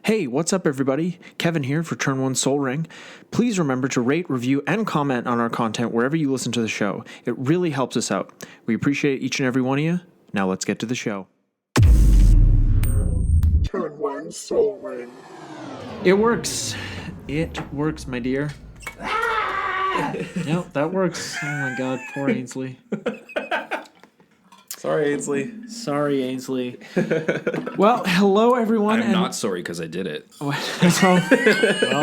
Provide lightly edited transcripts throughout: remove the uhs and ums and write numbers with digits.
Hey, what's up, everybody? Kevin here for Turn 1 Soul Ring. Please remember to rate, review, and comment on our content wherever you listen to the show. It really helps us out. We appreciate each and every one of you. Now let's get to the show. Turn 1 Soul Ring. It works. It works, my dear. Yep, that works. Oh my god, poor Ainsley. Sorry, Ainsley. Sorry, Ainsley. Well, hello, everyone. I'm not sorry because I did it. Well,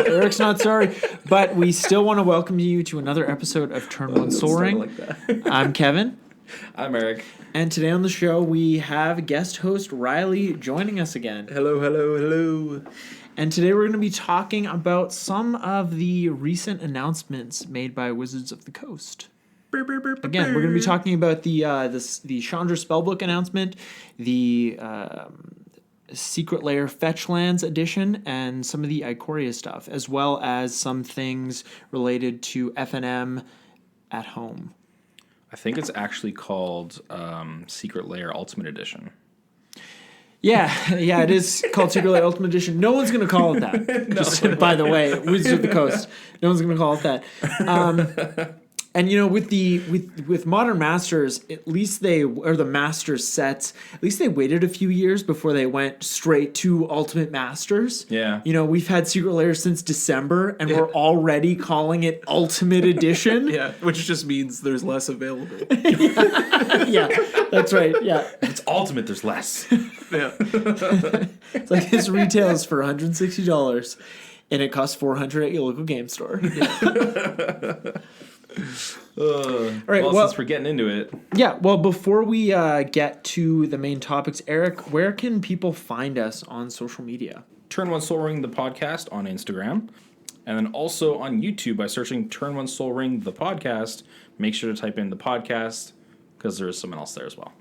Eric's not sorry, but we still want to welcome you to another episode of Turn 1 Soul Ring. Like that. I'm Kevin. I'm Eric. And today on the show, we have guest host Riley joining us again. Hello, hello, hello. And today we're going to be talking about some of the recent announcements made by Wizards of the Coast. Again, we're going to be talking about the Chandra Spellbook announcement, the Secret Lair Fetchlands edition, and some of the Ikoria stuff, as well as some things related to FNM at home. I think it's actually called Secret Lair Ultimate Edition. Yeah, it is called Secret Lair Ultimate Edition. No one's going to call it that. Just, by the way, Wizards of the Coast. No one's going to call it that. And you know, with Modern Masters, at least the Masters sets, at least they waited a few years before they went straight to Ultimate Masters. Yeah. You know, we've had Secret Lair since December, and we're already calling it Ultimate Edition. Yeah, which just means there's less available. Yeah, that's right. Yeah. It's Ultimate, there's less. Yeah. It's like this retails for $160, and it costs $400 at your local game store. All right, well, since we're getting into it. Yeah, well, before we get to the main topics, Eric, where can people find us on social media? Turn 1 Soul Ring, the podcast, on Instagram. And then also on YouTube by searching Turn 1 Soul Ring, the podcast. Make sure to type in the podcast because there is someone else there as well.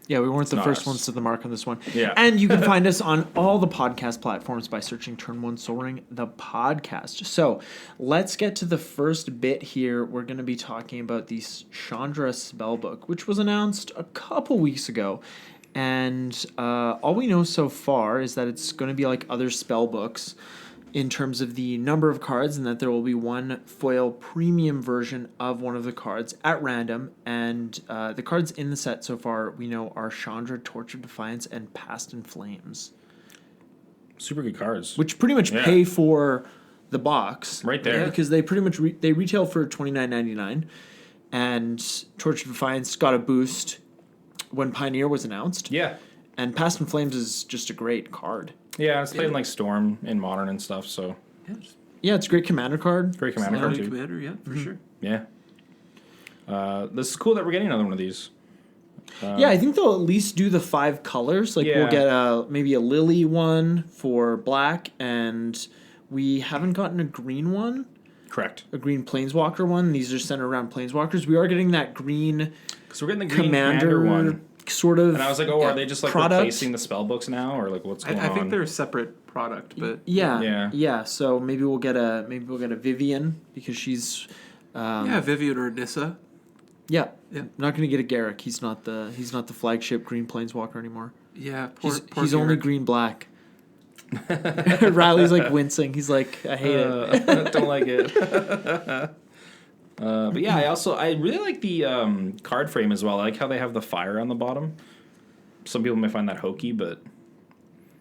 Yeah, we weren't the first us. ones to the mark on this one. Yeah. And you can find us on all the podcast platforms by searching Turn 1 Soul Ring, the podcast. So let's get to the first bit here. We're going to be talking about the Chandra Spellbook, which was announced a couple weeks ago. And all we know so far is that it's going to be like other spellbooks in terms of the number of cards, and that there will be one foil premium version of one of the cards at random. And the cards in the set so far we know are Chandra, Torch of Defiance, and Past in Flames. Super good cards. Which pretty much pay for the box. Right there. Because they pretty much they retail for $29.99. And Torch of Defiance got a boost when Pioneer was announced. Yeah. And Past in Flames is just a great card. Yeah, it's played in like Storm in Modern and stuff, so. Yeah, it's a great commander card. Great commander card, too. Commander, yeah, for sure. Yeah. This is cool that we're getting another one of these. Yeah, I think they'll at least do the 5 colors. Like we'll get maybe a lily one for black, and we haven't gotten a green one. Correct. A green planeswalker one. These are centered around planeswalkers. We are getting that green Because we're getting the green commander one. sort of. And I was like, oh, are they just like product? replacing the spellbooks now, or like what's going on? I think they're a separate product, but Yeah. So maybe we'll get a Vivian because she's. Vivian or Nissa. Yeah. Yeah. I'm not going to get a Garrick. He's not the flagship green planeswalker anymore. Yeah, He's only green black. Riley's like wincing. He's like, I hate it. Don't like it. But yeah, I really like the card frame as well. I like how they have the fire on the bottom. Some people may find that hokey, but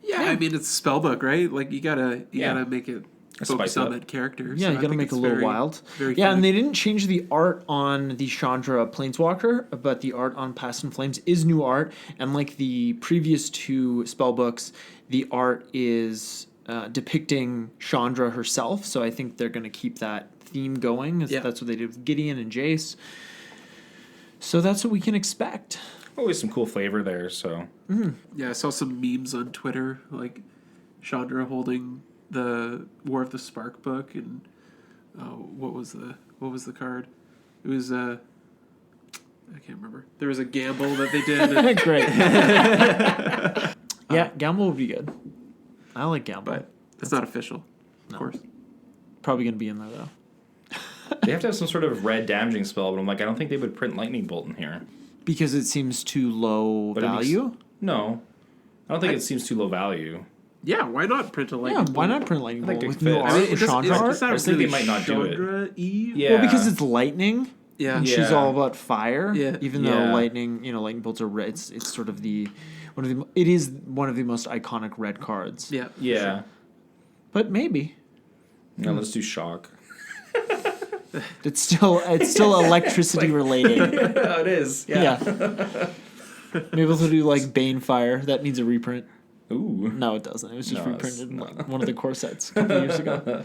Yeah, I mean it's a spellbook, right? Like you gotta make it focus on that character. Yeah, so you I gotta think make it it's a little very, wild. very Yeah, fun. and they didn't change the art on the Chandra Planeswalker, but the art on Past in Flames is new art. And like the previous 2 spellbooks, the art is depicting Chandra herself. So I think they're gonna keep that theme going. That's what they did with Gideon and Jace. So that's what we can expect. always some cool flavor there. So Yeah, I saw some memes on Twitter, like Chandra holding the War of the Spark book, and what was the card? It was I can't remember. There was a gamble that they did. Great. Yeah, Gamble would be good. I like Gamble. But it's not official, of course. Probably going to be in there, though. they have to have some sort of red damaging spell, but I'm like, I don't think they would print Lightning Bolt in here. Because it seems too low But value? No. I don't think it seems too low value. Yeah, why not print a Yeah, lightning bolt? why not print lightning think bolt it with new fits. art, I mean, with Chandra art? I was thinking it might not do it. Chandra-y? Yeah. Well, because it's lightning. Yeah. And she's all about fire. Yeah. Even though Yeah. lightning bolts are red. It's sort of it is one of the most iconic red cards. Yeah. Yeah. But maybe No, let's do shock. it's still electricity related. it is. Yeah. Maybe we'll do like Banefire. That needs a reprint. Ooh. No, it doesn't. It was just No, it's reprinted in like one of the core sets a couple years ago.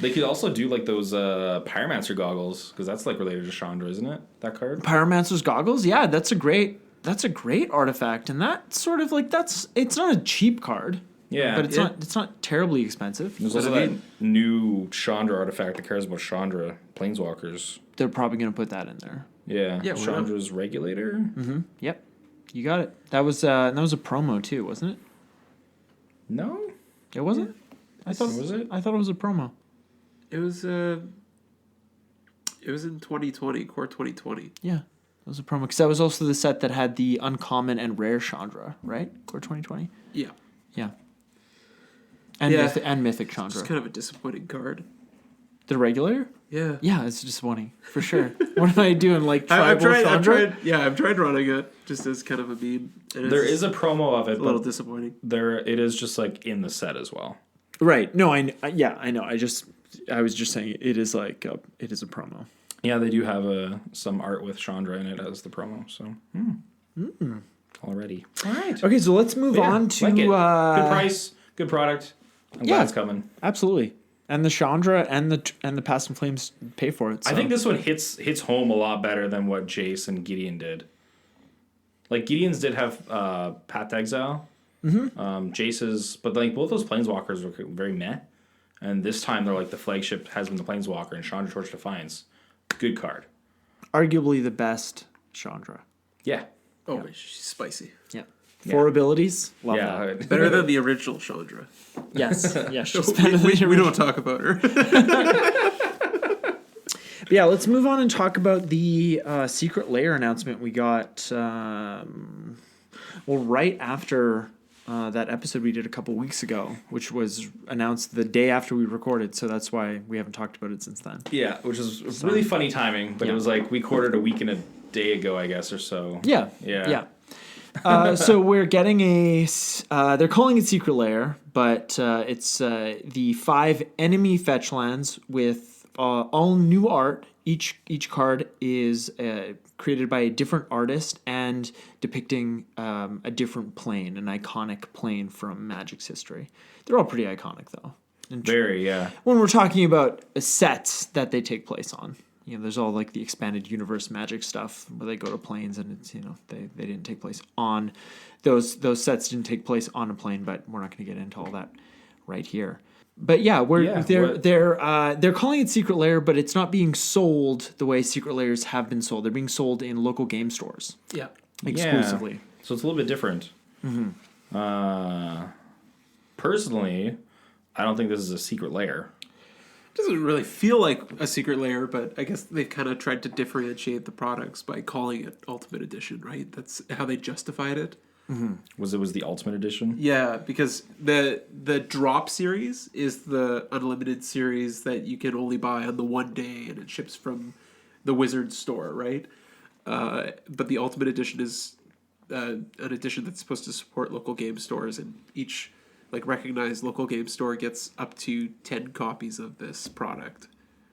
They could also do like those Pyromancer goggles because that's like related to Chandra, isn't it? That card. Pyromancer's goggles. Yeah, that's a great artifact, and that sort of like it's not a cheap card. Yeah, But it's not terribly expensive. There's But also I that mean- new Chandra artifact that cares about Chandra Planeswalkers. They're probably gonna put that in there. Yeah, Yeah, why not? Chandra's regulator. Yep, you got it. That was a promo too, wasn't it? No, It wasn't. I thought Was it? I thought it was a promo. It was in 2020, core 2020. Yeah, it was a promo because that was also the set that had the uncommon and rare Chandra, right? Core 2020. Yeah. Yeah. And Yeah. and mythic It's Chandra. kind of a disappointing card. The regular. Yeah. Yeah, it's disappointing for sure. What am I doing? Like I've tribal Chandra? tried running it just as kind of a meme. And there it's is a promo of it, a little but disappointing. it is just like in the set as well. Right. No, I know. I was just saying it is like it is a promo. Yeah, they do have some art with Chandra in it as the promo. So already. All right. Okay, so let's move Yeah, on to like it. Good price, good product. I'm glad it's coming. Absolutely. And the Chandra and the Past and Flames pay for it. So. I think this one hits home a lot better than what Jace and Gideon did. Like Gideon's did have Path to Exile. Jace's, but like both those Planeswalkers were very meh. And this time they're like the flagship has been the Planeswalker and Chandra Torch Defiance. Good card. arguably the best Chandra. Yeah. Oh, she's spicy. Yeah. Four abilities. Love Yeah. that. Better than the original Chandra. Yes. Yes. She's better than we the don't talk about her. Yeah, let's move on and talk about the secret layer announcement we got. Right after that episode we did a couple weeks ago, which was announced the day after we recorded. So that's why we haven't talked about it since then. Yeah, which is really funny timing, but Yeah. it was like we recorded a week and a day ago, I guess, or so. Yeah. Yeah. Yeah. So we're getting they're calling it Secret Lair, but it's the 5 enemy Fetchlands with all new art. Each card is created by a different artist and depicting a different plane, an iconic plane from Magic's history. They're all pretty iconic, though. Very, yeah. When we're talking about sets that they take place on. There's all like the expanded universe Magic stuff where they go to planes and it's they didn't take place on those sets didn't take place on a plane, but we're not going to get into all that right here. But yeah, they're calling it Secret Lair, but it's not being sold the way Secret Lairs have been sold. They're being sold in local game stores Yeah. exclusively. Yeah. So it's a little bit different. Personally, I don't think this is a secret lair. Doesn't really feel like a secret layer, but I guess they've kind of tried to differentiate the products by calling it Ultimate Edition, right? That's how they justified it. Was the Ultimate Edition? Yeah, because the drop series is the unlimited series that you can only buy on the one day, and it ships from the Wizard store, right? But the Ultimate Edition is an edition that's supposed to support local game stores, and each recognized local game store gets up to 10 copies of this product.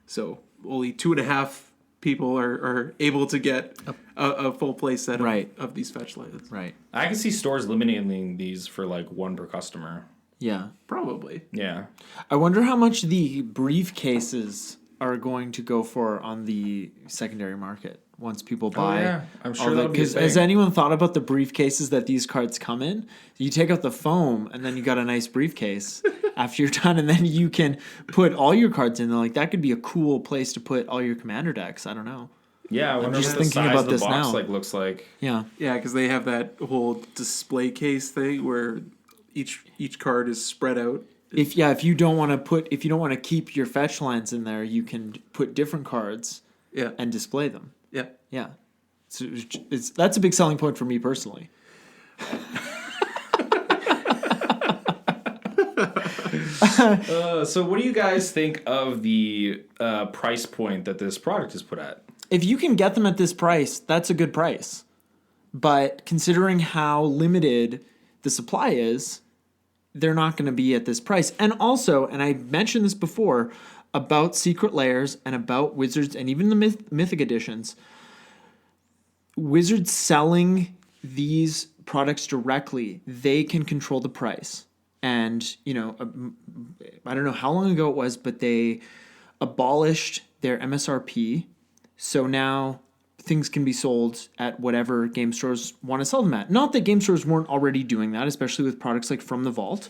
So only 2.5 people are able to get a full play set of these Fetchlands. Right. I can see stores limiting these for like one per customer. Yeah. Probably. Yeah. I wonder how much the briefcases are going to go for on the secondary market once people buy. yeah. I'm sure that'll be a because has thing. anyone thought about the briefcases that these cards come in? You take out the foam and then you got a nice briefcase after you're done, and then you can put all your cards in there. Like that could be a cool place to put all your commander decks. I don't know. Yeah, I wonder just what the thinking size about of the this box now. looks like. Yeah. Yeah, because they have that whole display case thing where each card is spread out. If you don't want to keep your fetch lines in there, you can put different cards Yeah. and display them. Yeah. Yeah. So that's a big selling point for me personally. So what do you guys think of the price point that this product is put at? If you can get them at this price, that's a good price. But considering how limited the supply is, they're not going to be at this price. And also, and I mentioned this before, about Secret Lairs and about Wizards and even the Mythic editions, Wizards selling these products directly, they can control the price. And, you know, I don't know how long ago it was, but they abolished their MSRP. So now things can be sold at whatever game stores want to sell them at. Not that game stores weren't already doing that, especially with products like From the Vault.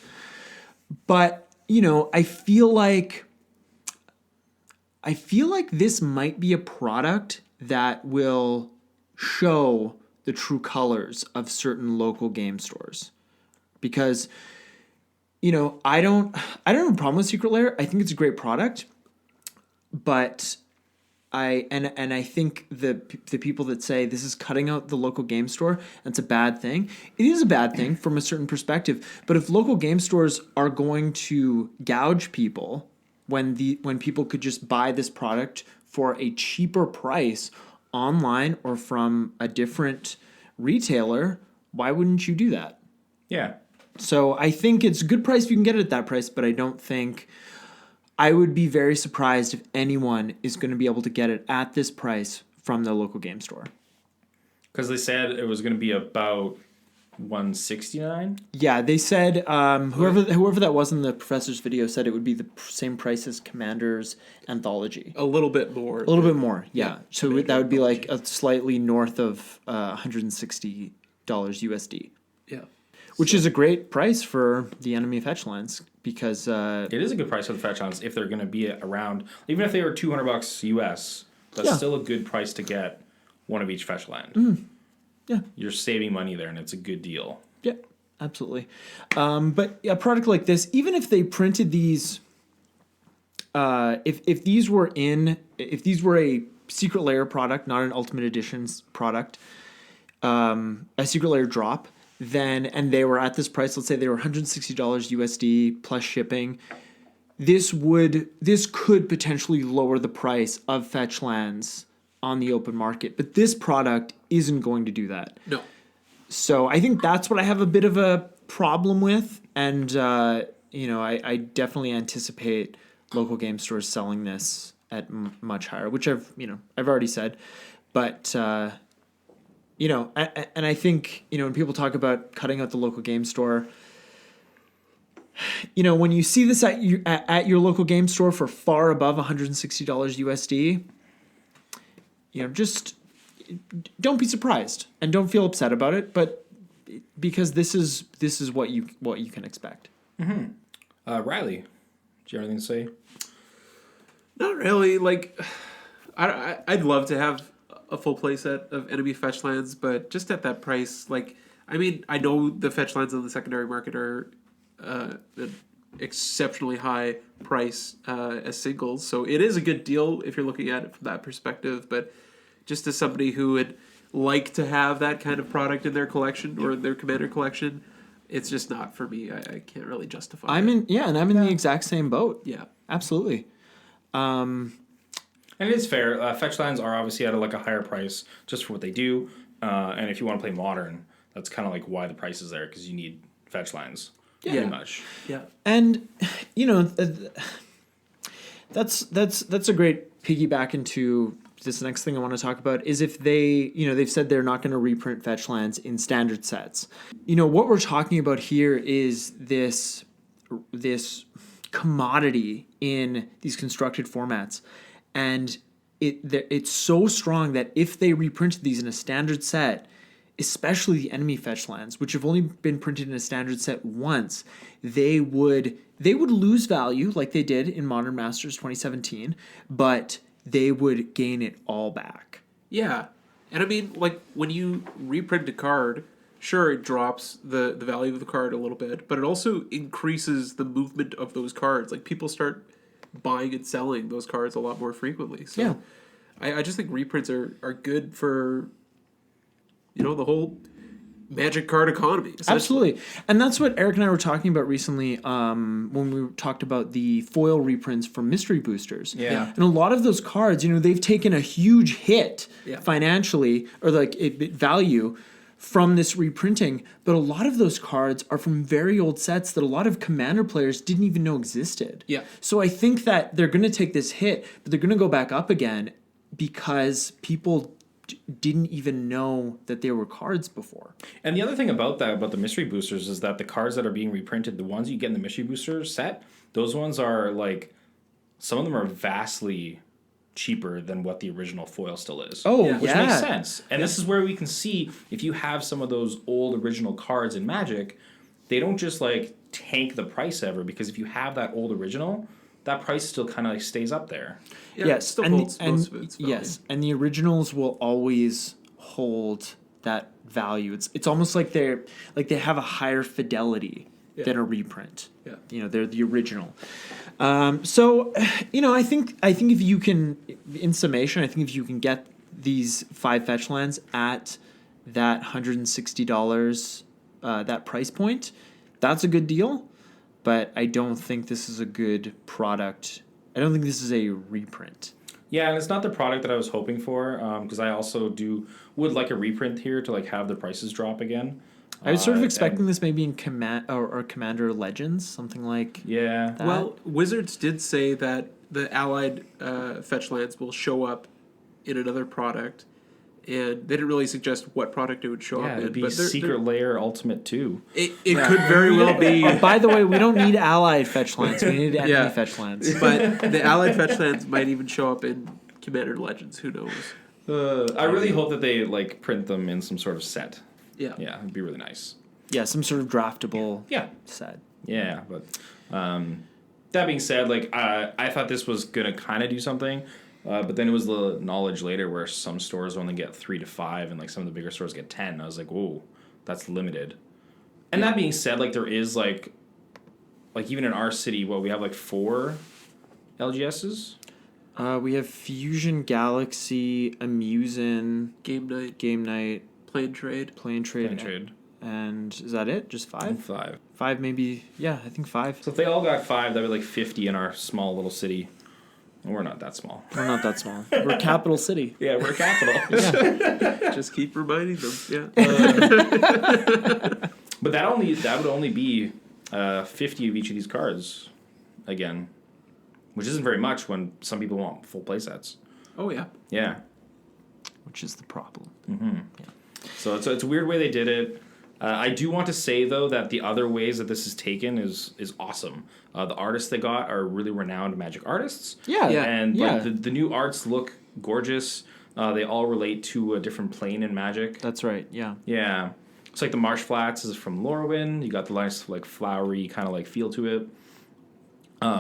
But, you know, I feel like this might be a product that will show the true colors of certain local game stores. Because, you know, I don't have a problem with Secret Lair. I think it's a great product. But I think the people that say this is cutting out the local game store, that's a bad thing. It is a bad thing from a certain perspective. But if local game stores are going to gouge people when people could just buy this product for a cheaper price online or from a different retailer, why wouldn't you do that? Yeah. So I think it's a good price if you can get it at that price, but I would be very surprised if anyone is going to be able to get it at this price from the local game store. Because they said it was going to be about $169. Yeah, they said whoever that was in the professor's video said it would be the same price as Commander's Anthology. A little bit more. A little bit more, yeah. Yeah, So Commander that would be Anthology. like a slightly north of $160 USD, Yeah. which is a great price for the Enemy Fetchlands because It is a good price for the Fetchlands if they're going to be around, even if they were $200 US. That's Yeah. still a good price to get one of each Fetchland. Yeah. You're saving money there, and it's a good deal. Yeah, absolutely. But a product like this, even if they printed these, if these were a Secret Lair product, not an Ultimate Editions product, a Secret Lair drop, and they were at this price, let's say they were $160 USD plus shipping, this could potentially lower the price of Fetchlands on the open market. But this product isn't going to do that. No. So I think that's what I have a bit of a problem with. And, I definitely anticipate local game stores selling this at much higher, which I've already said. But, and I think, when people talk about cutting out the local game store, when you see this at your local game store for far above $160 USD, just don't be surprised and don't feel upset about it, but because this is what you can expect. Riley, do you have anything to say? Not really. Like, I'd love to have a full playset of Enemy Fetchlands, but just at that price, like, I mean, I know the Fetchlands on the secondary market are an exceptionally high price as singles, so it is a good deal if you're looking at it from that perspective, but just as somebody who would like to have that kind of product in their collection or their Commander collection, it's just not for me. I can't really justify it. And I'm in the exact same boat. Yeah. Absolutely. And it is fair. Fetchlands are obviously at a higher price just for what they do. And if you want to play Modern, that's kind of like why the price is there, because you need Fetchlands. Pretty much. Yeah. And that's a great piggyback into this next thing I want to talk about is if they've said they're not going to reprint Fetchlands in standard sets. What we're talking about here is this commodity in these constructed formats, and it's so strong that if they reprinted these in a standard set, especially the Enemy Fetchlands, which have only been printed in a standard set once, they would lose value like they did in Modern Masters 2017, but they would gain it all back. Yeah. And I mean, like, when you reprint a card, sure, it drops the value of the card a little bit, but it also increases the movement of those cards. Like, people start buying and selling those cards a lot more frequently. So Yeah. I just think reprints are good for, the whole Magic card economy. Absolutely. And that's what Eric and I were talking about recently when we talked about the foil reprints for mystery boosters. Yeah. And a lot of those cards, they've taken a huge hit Yeah. financially or value from this reprinting, but a lot of those cards are from very old sets that a lot of Commander players didn't even know existed. Yeah. So I think that they're going to take this hit, but they're going to go back up again because people didn't even know that there were cards before. And the other thing about the mystery boosters, is that the cards that are being reprinted, the ones you get in the mystery booster set, those ones are like, some of them are vastly cheaper than what the original foil still is. Oh, Which makes sense. And this is where we can see, if you have some of those old original cards in Magic, they don't just like tank the price ever, because if you have that old original, that price still kind of like stays up there. Yeah, Yes, still and, holds most of its value. yes, and the originals will always hold that value. It's almost like they have a higher fidelity than a reprint. Yeah. They're the original. So I think if you can, in summation, I think if you can get these 5 Fetchlands at that $160 that price point, that's a good deal. But I don't think this is a good product. I don't think this is a reprint. Yeah, and it's not the product that I was hoping for, because I also would like a reprint here to like have the prices drop again. I was sort of and- expecting this maybe in or Commander Legends, something like Yeah. that. Well, Wizards did say that the allied Fetchlands will show up in another product, and they didn't really suggest what product it would show Yeah, up in. it'd be but Secret Lair Ultimate 2. it could very well be. Oh, by the way, we don't need allied Fetchlands. We need enemy Yeah. Fetchlands. But the allied Fetchlands might even show up in Commander Legends. Who knows? I really hope that they like print them in some sort of set. Yeah. Yeah, it'd be really nice. Yeah, some sort of draftable Yeah. set. Yeah, but that being said, like I thought this was gonna kind of do something, but then it was the knowledge later where some stores only get 3 to 5, and like some of the bigger stores get 10. I was like, whoa, that's limited. And that being said, like there is like even in our city, we have like 4 LGSs. We have Fusion Galaxy, Amusin, Game night, plane trade. Plane Trade, Fan trade. and is that it? Just 5? 5. 5 maybe. Yeah, I think 5. So if they all got 5, that'd be like 50 in our small little city. And we're not that small. We're not that small. We're capital city. Yeah, we're a capital. Yeah. Just keep reminding them. Yeah. But that would only be 50 of each of these cards again, which isn't very much when some people want full play sets. Oh yeah. Yeah. Which is the problem. So it's a weird way they did it. I do want to say though that the other ways that this is taken is awesome. The artists they got are really renowned Magic artists. Yeah. Yeah. And Yeah. like, the new arts look gorgeous. They all relate to a different plane in Magic. That's right. Yeah. Yeah. It's like the Marsh Flats is from Lorwyn. You got the nice like flowery kind of like feel to it.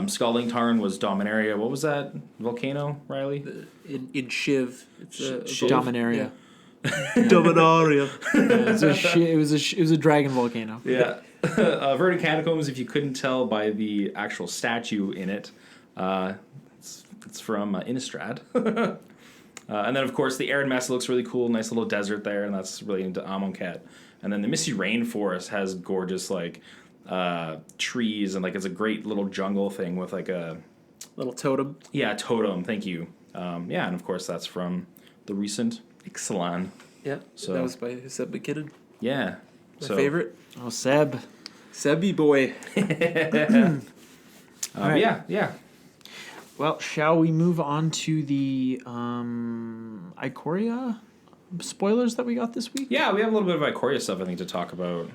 Scalding Tarn was Dominaria. What was that volcano, Riley? In Shiv. It's a Shiv? Dominaria. Dominaria. It was a dragon volcano. Yeah. Verdant Catacombs, if you couldn't tell by the actual statue in it, it's from Innistrad. And then, of course, the Arid Mesa looks really cool. Nice little desert there, and that's really into Amonkhet. And then the Misty Rainforest has gorgeous, like, trees, and, like, it's a great little jungle thing with, like, a... Little totem. Yeah, totem, thank you. Yeah, and, of course, that's from the recent Ixalan. Yeah. So- that was by Seb McKinnon. Yeah. My favorite. Oh, Seb. Sebby boy. Alright. Yeah. Well, shall we move on to the Ikoria spoilers that we got this week? Yeah, we have a little bit of Ikoria stuff, I think, to talk about.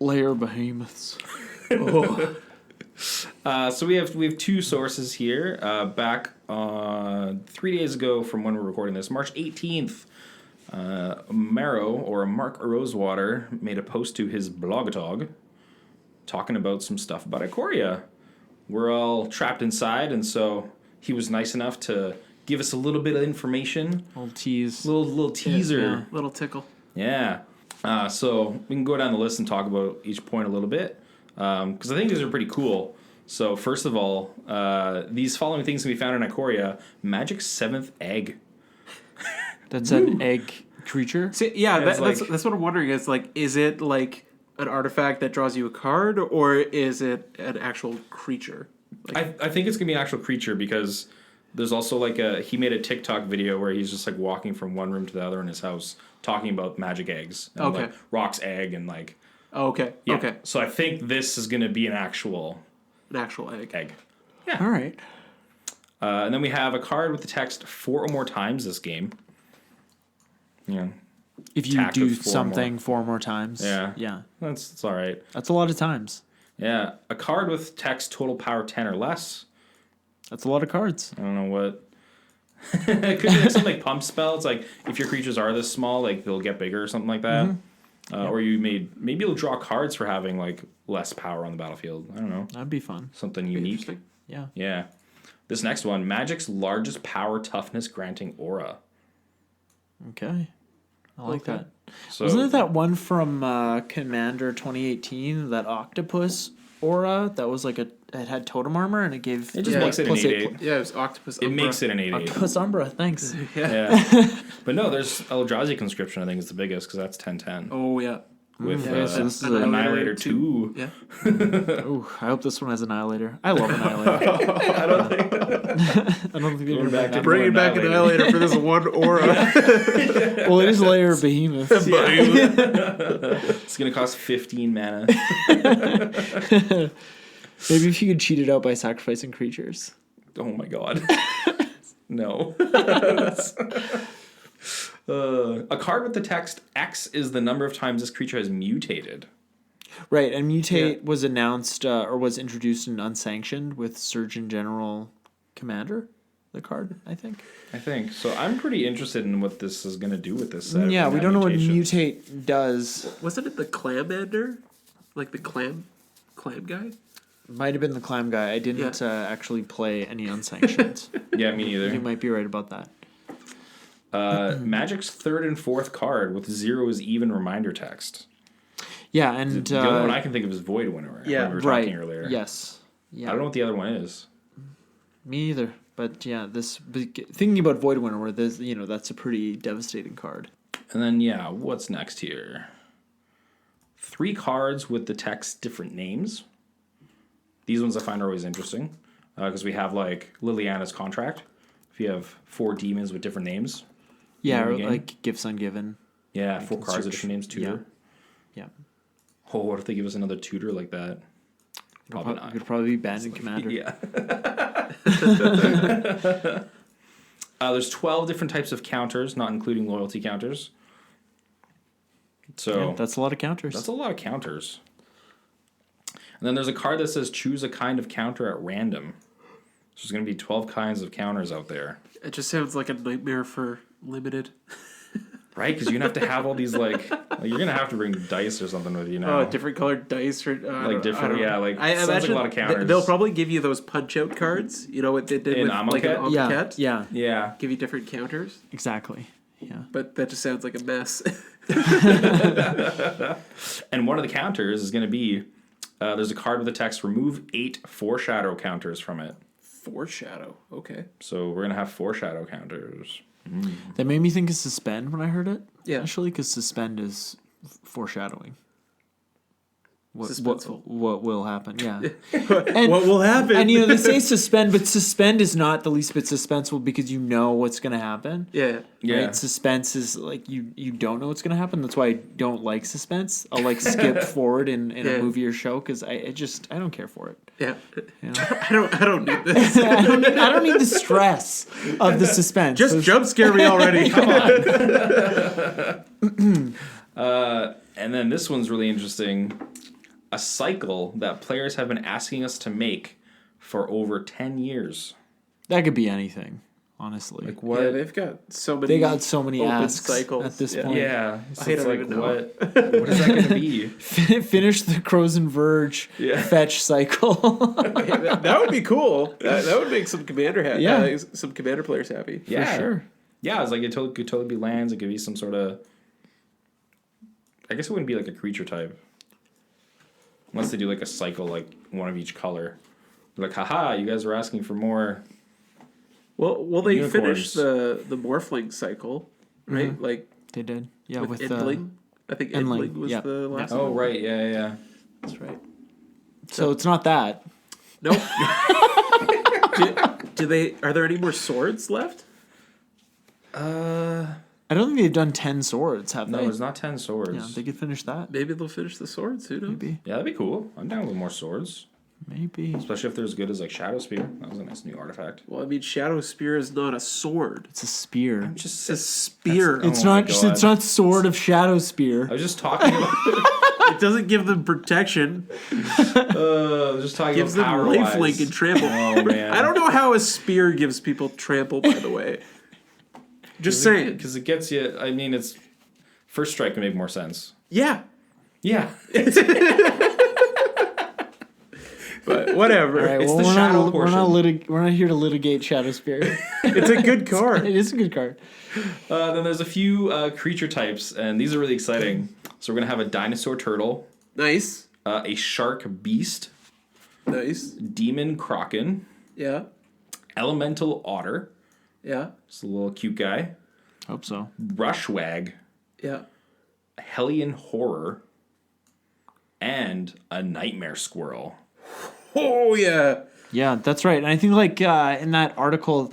Lair behemoths. So we have 2 sources here. Back 3 days ago from when we're recording this, March 18th, Marrow, or Mark Rosewater, made a post to his blogatog talking about some stuff about Ikoria. We're all trapped inside, and so he was nice enough to give us a little bit of information. Little tease. Little teaser. Yeah. Little tickle. Yeah. So we can go down the list and talk about each point a little bit, because I think these are pretty cool. So first of all, these following things can be found in Ikoria. Magic's 7th egg. That's an egg creature. See, yeah, It's that's what I'm wondering. Is it like an artifact that draws you a card, or is it an actual creature? I think it's gonna be an actual creature because there's also he made a TikTok video where he's just like walking from one room to the other in his house talking about magic eggs and Okay. like Rock's egg and like Okay. yeah. Okay. So I think this is gonna be an actual egg. All right. And then we have a card with the text 4 or more times this game. Yeah. If you Attack do with 4 something more. 4 more times. Yeah. Yeah. That's all right. That's a lot of times. Yeah. A card with text total power 10 or less. That's a lot of cards. I don't know what. It could be like something like pump spell. It's like if your creatures are this small, like they'll get bigger or something like that. Or maybe you'll draw cards for having like less power on the battlefield. I don't know. That'd be fun. Something unique. Interesting. Yeah. Yeah. This next one, Magic's largest power toughness granting aura. Okay. I like Okay. that. So Wasn't it that one from Commander 2018, that octopus aura that was like it had totem armor and it gave It just makes it an plus 8/8. Yeah, it was Octopus. It Umbra. makes it an 8/8. Octopus Umbra, thanks. Yeah. But no, there's Eldrazi Conscription, I think, is the biggest because that's 10/10. Oh yeah. With Yeah, so this is Annihilator 2. Yeah. Ooh, I hope this one has Annihilator. I love Annihilator. I don't think. I don't think they Going did back to that. Bringing back Annihilator for this one aura. Well, it is Layer of Behemoth. It's going to cost 15 mana. Maybe if you could cheat it out by sacrificing creatures. Oh my god. No. A card with the text X is the number of times this creature has mutated. Right, and Mutate was announced or was introduced and unsanctioned with Surgeon General Commander, the card, I think. I think. So I'm pretty interested in what this is going to do with this set. Yeah, we don't know what mutation. Mutate does. Wasn't it the Clamander? Like the clam guy? Might have been the Clam guy. I didn't actually play any unsanctioned. Yeah, me neither. You might be right about that. Magic's 3rd and 4th card with 0 is even reminder text. Yeah, and The other one I can think of is Void Winnower. Yeah, when we were right. talking earlier. Yes. I Yeah. don't know what the other one is. Me either. But yeah, thinking about Void Winnower, that's a pretty devastating card. And then what's next here? 3 cards with the text different names. These ones I find are always interesting because we have like Liliana's Contract. If you have 4 demons with different names. Yeah, or the game. like Gifts Ungiven. Yeah, 4 can cards with search. different names. Tutor. Yeah. Oh, what if they give us another tutor like that? Probably not. It could probably be banned in Commander. Yeah. There's 12 different types of counters, not including loyalty counters. So Yeah, that's a lot of counters. that's a lot of counters. And then there's a card that says choose a kind of counter at random. So there's going to be 12 kinds of counters out there. It just sounds like a nightmare for limited. Right? Because you're going to have all these, like you're going to have to bring dice or something with you now. Oh, different colored dice or different, yeah, like, I sounds like imagine a lot of counters. They'll probably give you those punch out cards. You know what they did In with like an Amonkhet? Amonkhet? Yeah, Yeah. Give you different counters, exactly. Yeah. but that just sounds like a mess. And one of the counters is going to be there's a card with the text remove 8 foreshadow counters from it. Foreshadow. Okay. So we're going to have foreshadow counters. That made me think of Suspend when I heard it. Yeah. Actually, because Suspend is foreshadowing. Suspenseful. What will happen? Yeah. What will happen? And they say suspend, but suspend is not the least bit suspenseful because you know what's going to happen. Yeah. Yeah. Right? Suspense is like you don't know what's going to happen. That's why I don't like suspense. I'll like skip forward in Yeah. a movie or show because I don't care for it. Yeah. You know? I don't need this. I don't need the stress of the suspense. Just jump scare me already. Come on. And then this one's really interesting. A cycle that players have been asking us to make for over 10 years. That could be anything, honestly. Like what? Yeah, they've got so many. They got so many open asks cycles at this yeah. point. Yeah. So I it's don't like even know. what is that going to be? Finish the Crows and Verge Yeah. fetch cycle. That would be cool. That would make some commander happy. Yeah. Some commander players happy. Yeah. sure. Yeah, it's like it could totally be lands. It could be some sort of. I guess it wouldn't be like a creature type. Unless they do like a cycle, like one of each color. Like, haha, you guys were asking for more. Well, they Unicorns. finish the morphling cycle, right? Mm-hmm. Like They did. Yeah, with with Endling. I think Endling, Endling was yeah. the last Oh one. right, yeah. That's right. So it's not that. Nope. do they? Are there any more swords left? I don't think they've done 10 swords, have No, they? it's not 10 swords. Yeah, they could finish that. Maybe they'll finish the swords. Who knows? Maybe. Yeah, that'd be cool. I'm down with more swords, Maybe. especially if they're as good as like Shadow Spear. That was a nice new artifact. Well, I mean, Shadow Spear is not a sword. It's a spear. I'm just It's a spear. That's- It's Oh my not. God. It's not sword of shadow spear. I was just talking about. It doesn't give them protection. I was just talking Gives about them power lifelink and trample. Oh man. I don't know how a spear gives people trample. By the way, just saying. Because it gets you. I mean, it's first strike can make more sense. Yeah, Yeah. but whatever. All right, It's well, the we're shadow not, portion. we're not here to litigate shadow spear. It's a good card. It is a good card. Then there's a few creature types, and these are really exciting. So we're gonna have a dinosaur turtle, Nice, a shark beast, nice. demon kraken, Yeah, elemental otter. yeah, It's a little cute guy. Hope so. Brushwag, yeah. hellion horror, and a nightmare squirrel. Oh yeah. Yeah, that's right. And I think like in that article,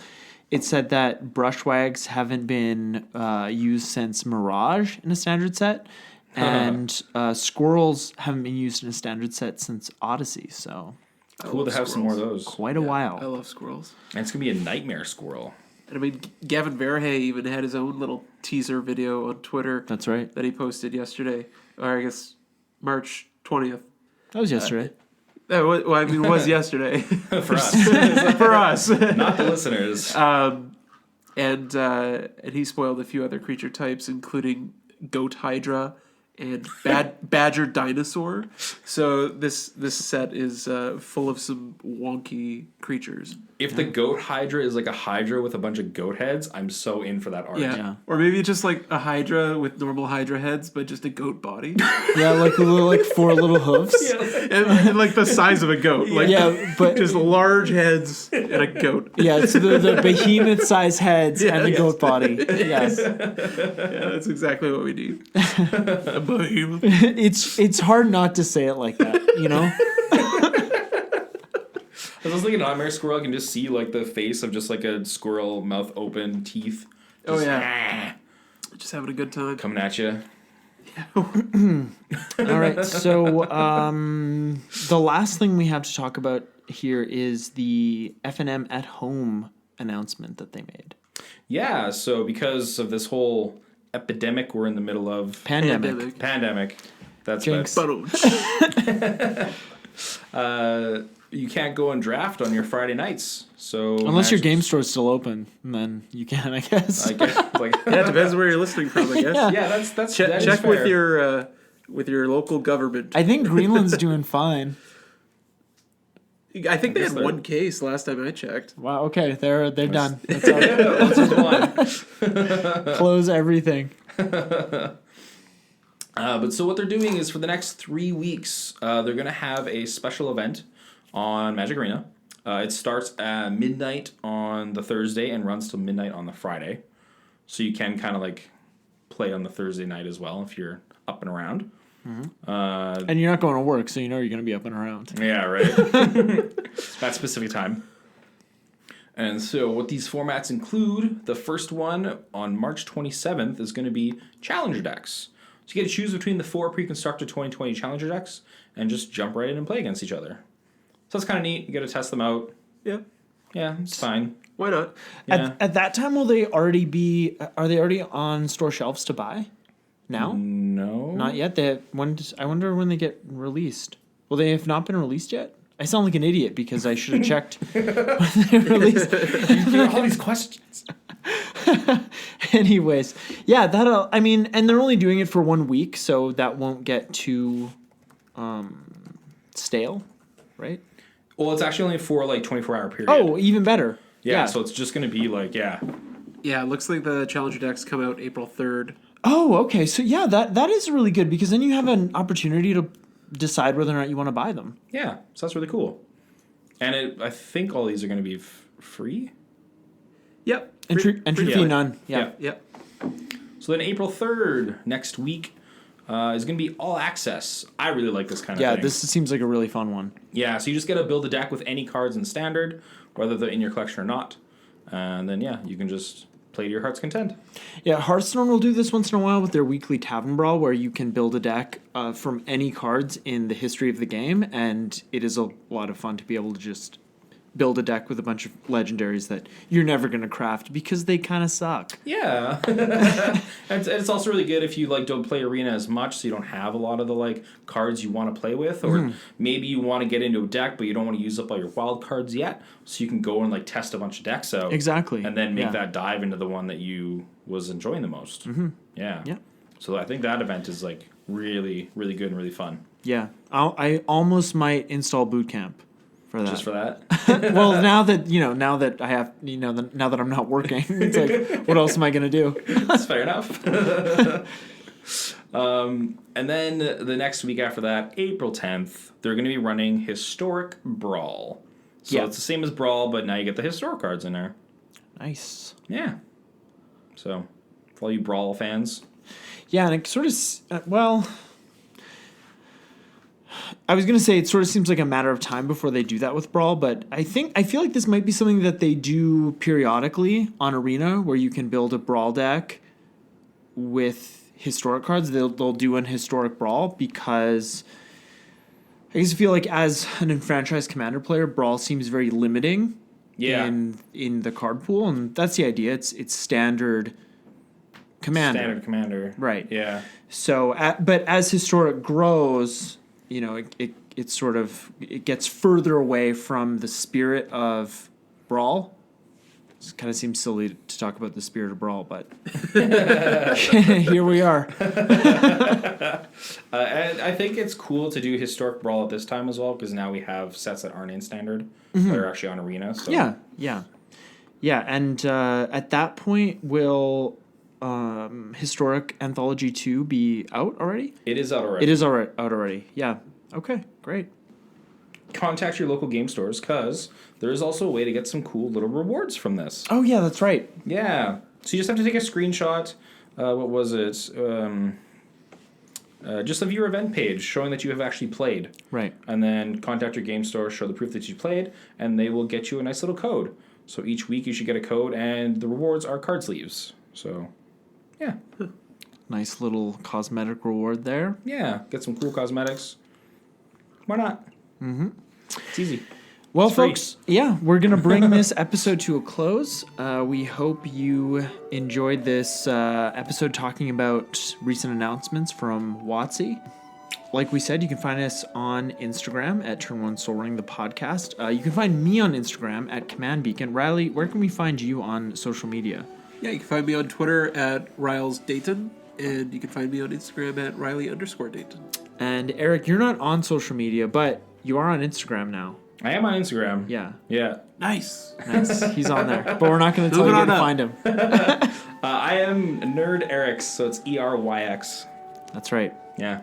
it said that brushwags haven't been used since Mirage in a standard set, and squirrels haven't been used in a standard set since Odyssey. So Cool to have some more of those. quite a while. I love squirrels. And it's gonna be a nightmare squirrel. And I mean, Gavin Verhey even had his own little teaser video on Twitter That's right. that he posted yesterday, or I guess March 20th. That was yesterday. Well, I mean, it was yesterday For us, for us. not the listeners. And he spoiled a few other creature types, including goat hydra and badger dinosaur. So this set is full of some wonky creatures. If the goat hydra is like a hydra with a bunch of goat heads, I'm so in for that art. Yeah. Or maybe just like a hydra with normal hydra heads, but just a goat body. Yeah, like the little like 4 little hoofs. and like the size of a goat. Like Yeah, but just large heads and a goat. yeah, it's the behemoth size heads and the yes. goat body. Yes. Yeah, that's exactly what we need. A behemoth. It's hard not to say it like that, you know? I was thinking nightmare squirrel. I can just see like the face of just like a squirrel, mouth open, teeth. Oh Just, yeah, just having a good time. coming at you. All right, so the last thing we have to talk about here is the F&M at home announcement that they made. Yeah. So because of this whole epidemic we're in the middle of, Pandemic. That's Jinx. bad. You can't go and draft on your Friday nights. So Unless your game store's still open, then you can, I guess. I guess, like, Yeah, it depends where you're listening from, I guess. yeah, that's that Check is with fair. your local government. I think Greenland's doing fine. I think they guess had they're- one case last time I checked. Wow, okay, they're done. That's all. That's just one. Close everything. But so what they're doing is for the next 3 weeks, they're going to have a special event on Magic Arena. It starts at midnight on the Thursday and runs till midnight on the Friday. So you can kind of like play on the Thursday night as well if you're up and around. And you're not going to work, so you know you're going to be up and around. Yeah, right. That specific time. And so what these formats include, the first one on March 27th is going to be Challenger decks. So you get to choose between the 4 pre-constructed 2020 Challenger decks and just jump right in and play against each other. So that's kind of neat. You get to test them out. Yeah, Yeah, it's fine. why not? Yeah. At that time, will they already be? Are they already on store shelves to buy? Now? No. Not yet. I wonder when they get released. Will they have not been released yet? I sound like an idiot because I should have checked when they released. All these questions. Anyways, yeah, that'll. I mean, and they're only doing it for 1 week, so that won't get too stale, right? Well, it's actually only for like 24-hour period. Oh, even better. yeah. So it's just going to be like, yeah. Yeah, it looks like the Challenger decks come out April 3rd. Oh, okay. So yeah, that is really good because then you have an opportunity to decide whether or not you want to buy them. Yeah. So that's really cool. And I think all these are going to be free. Yep. Entry Free fee play. none. Yeah. Yep. So then April 3rd, next week, is going to be all access. I really like this kind of thing. Yeah, this seems like a really fun one. Yeah, so you just get to build a deck with any cards in Standard, whether they're in your collection or not. And then, yeah, you can just play to your heart's content. Yeah, Hearthstone will do this once in a while with their weekly Tavern Brawl, where you can build a deck from any cards in the history of the game, and it is a lot of fun to be able to just build a deck with a bunch of legendaries that you're never going to craft because they kind of suck. Yeah. and it's also really good if you don't play Arena as much, so you don't have a lot of the cards you want to play with, or maybe you want to get into a deck but you don't want to use up all your wild cards yet, so you can go and test a bunch of decks out. Exactly. And then make that dive into the one that you was enjoying the most. Mm-hmm. Yeah. So I think that event is really, really good and really fun. Yeah. I almost might install Boot Camp. Just for that? Well, now that I have, now that I'm not working, it's what else am I going to do? That's fair enough. And then the next week after that, April 10th, they're going to be running Historic Brawl. So it's the same as Brawl, but now you get the historic cards in there. Nice. Yeah. So, for all you Brawl fans. Yeah, and it sort of, I was going to say it sort of seems like a matter of time before they do that with Brawl, but I feel like this might be something that they do periodically on Arena, where you can build a Brawl deck with historic cards. They'll do an historic Brawl because I guess I feel like as an enfranchised Commander player, Brawl seems very limiting in the card pool, and that's the idea. It's standard Commander. Standard Commander. Right. Yeah. So, but as historic grows, it sort of gets further away from the spirit of Brawl. It kind of seems silly to talk about the spirit of Brawl, but here we are. And I think it's cool to do Historic Brawl at this time as well, because now we have sets that aren't in Standard that are actually on Arena. So. Yeah. And at that point, will Historic Anthology 2 be out already? It is out already. It is out already. Yeah. Okay, great. Contact your local game stores, because there is also a way to get some cool little rewards from this. Oh, yeah, that's right. Yeah. So you just have to take a screenshot. What was it? Just of your event page showing that you have actually played. Right. And then contact your game store, show the proof that you played, and they will get you a nice little code. So each week you should get a code, and the rewards are card sleeves. So, yeah. Nice little cosmetic reward there. Yeah, get some cool cosmetics. Why not? Mm-hmm. It's easy. Well, folks, we're going to bring this episode to a close. We hope you enjoyed this episode talking about recent announcements from WotC. Like we said, you can find us on Instagram at Turn 1 Soul Ring, the podcast. You can find me on Instagram at Command Beacon. Riley, where can we find you on social media? Yeah, you can find me on Twitter at Riles Dayton, and you can find me on Instagram at Riley_Dayton. And Eric, you're not on social media, but you are on Instagram now. I am on Instagram. Yeah. Yeah. Nice. He's on there. But we're not going to tell you where to find him. I am Nerd Erix, so it's ERYX. That's right. Yeah.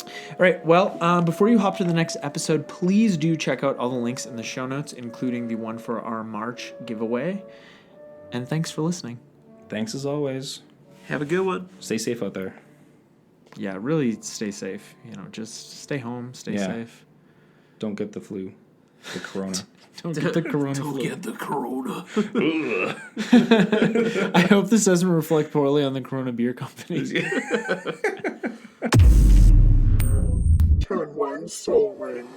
All right. Well, before you hop to the next episode, please do check out all the links in the show notes, including the one for our March giveaway. And thanks for listening. Thanks as always. Have a good one. Stay safe out there. Yeah, really stay safe. Just stay home, stay safe. Don't get the flu, the corona. Don't get the corona Don't flu. get the corona. I hope this doesn't reflect poorly on the Corona Beer Company. Turn 1 Soul Ring.